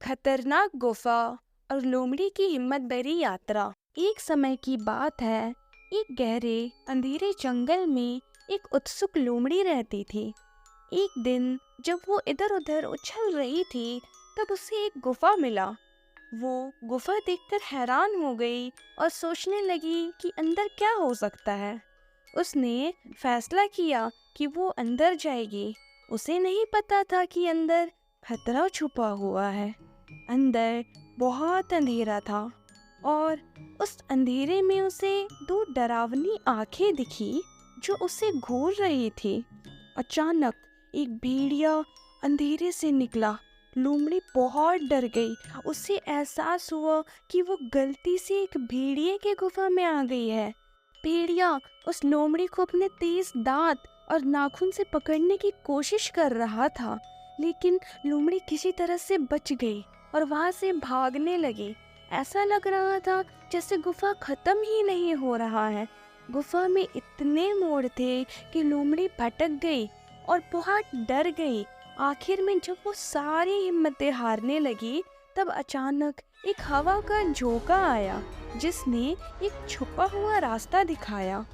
खतरनाक गुफा और लोमड़ी की हिम्मत भरी यात्रा। एक समय की बात है, एक गहरे अंधेरे जंगल में एक उत्सुक लोमड़ी रहती थी। एक दिन जब वो इधर उधर उछल रही थी, तब उसे एक गुफा मिला। वो गुफा देखकर हैरान हो गई और सोचने लगी कि अंदर क्या हो सकता है। उसने फैसला किया कि वो अंदर जाएगी। उसे नहीं पता था कि अंदर खतरा छुपा हुआ है। अंदर बहुत अंधेरा था और उस अंधेरे में उसे दो डरावनी आंखें दिखी जो उसे घूर रही थी। अचानक एक भेड़िया अंधेरे से निकला। लोमड़ी बहुत डर गई। उसे एहसास हुआ कि वो गलती से एक भेड़िए के गुफा में आ गई है। भेड़िया उस लोमड़ी को अपने तेज दांत और नाखून से पकड़ने की कोशिश कर रहा था, लेकिन लोमड़ी किसी तरह से बच गई और वहां से भागने लगी। ऐसा लग रहा था जैसे गुफा खत्म ही नहीं हो रहा है। गुफा में इतने मोड़ थे कि लोमड़ी भटक गई और बहुत डर गई। आखिर में जब वो सारी हिम्मतें हारने लगी, तब अचानक एक हवा का झोंका आया जिसने एक छुपा हुआ रास्ता दिखाया।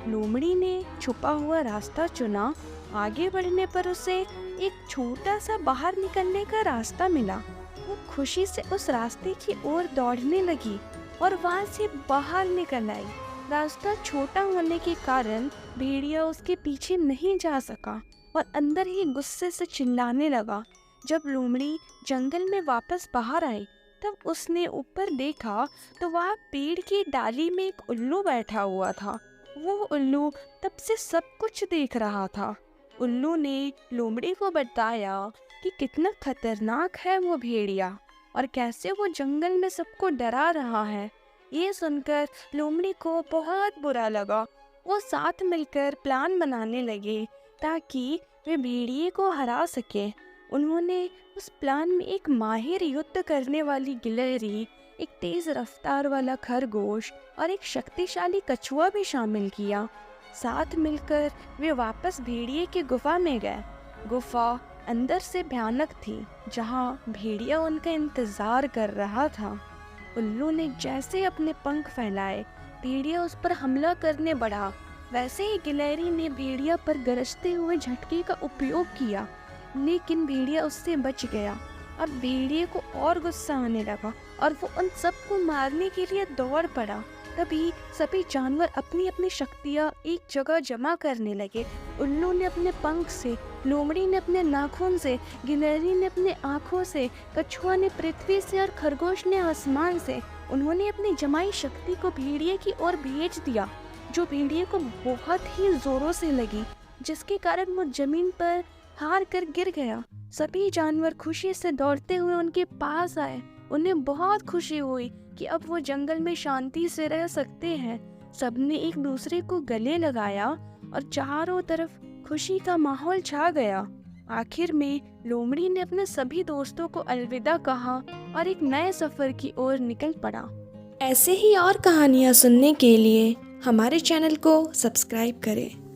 लोमड़ी ने छुपा हुआ रास्ता चुना। आगे बढ़ने पर उसे एक छोटा सा बाहर निकलने का रास्ता मिला। वो खुशी से उस रास्ते की ओर दौड़ने लगी और वहां से बाहर निकल आई। रास्ता छोटा होने के कारण भेड़िया उसके पीछे नहीं जा सका और अंदर ही गुस्से से चिल्लाने लगा। जब लोमड़ी जंगल में वापस बाहर आई, तब उसने ऊपर देखा तो वहाँ पेड़ की डाली में एक उल्लू बैठा हुआ था। वो उल्लू तब से सब कुछ देख रहा था। उल्लू ने लोमड़ी को बताया कि कितना खतरनाक है वो भेड़िया और कैसे वो जंगल में सबको डरा रहा है। ये सुनकर लोमड़ी को बहुत बुरा लगा। वो साथ मिलकर प्लान बनाने लगे ताकि वे भेड़िए को हरा सके। उन्होंने उस प्लान में एक माहिर युद्ध करने वाली गिलहरी, एक तेज रफ्तार वाला खरगोश और एक शक्तिशाली कछुआ भी शामिल किया। साथ मिलकर वे वापस भेड़िए की गुफा में गए। गुफा अंदर से भयानक थी, जहाँ भेड़िया उनका इंतजार कर रहा था। उल्लू ने जैसे अपने पंख फैलाए, भेड़िया उस पर हमला करने बढ़ा। वैसे ही गिलहरी ने भेड़िया पर गरजते हुए झटके का उपयोग किया, लेकिन भेड़िया उससे बच गया। अब भेड़िए को और गुस्सा आने लगा और वो उन सबको मारने के लिए दौड़ पड़ा। तभी सभी जानवर अपनी अपनी शक्तियाँ एक जगह जमा करने लगे। उल्लू ने अपने पंख से, लोमड़ी ने अपने नाखून से, गिलहरी ने अपने आँखों से, कछुआ ने पृथ्वी से और खरगोश ने आसमान से। उन्होंने अपनी जमाई शक्ति को भेड़िए की ओर भेज दिया, जो भेड़िए को बहुत ही जोरों से लगी, जिसके कारण वो जमीन पर हार कर गिर गया। सभी जानवर खुशी से दौड़ते हुए उनके पास आए। उन्हें बहुत खुशी हुई कि अब वो जंगल में शांति से रह सकते हैं। सबने एक दूसरे को गले लगाया और चारों तरफ खुशी का माहौल छा गया। आखिर में लोमड़ी ने अपने सभी दोस्तों को अलविदा कहा और एक नए सफर की ओर निकल पड़ा। ऐसे ही और कहानियाँ सुनने के लिए हमारे चैनल को सब्सक्राइब करें।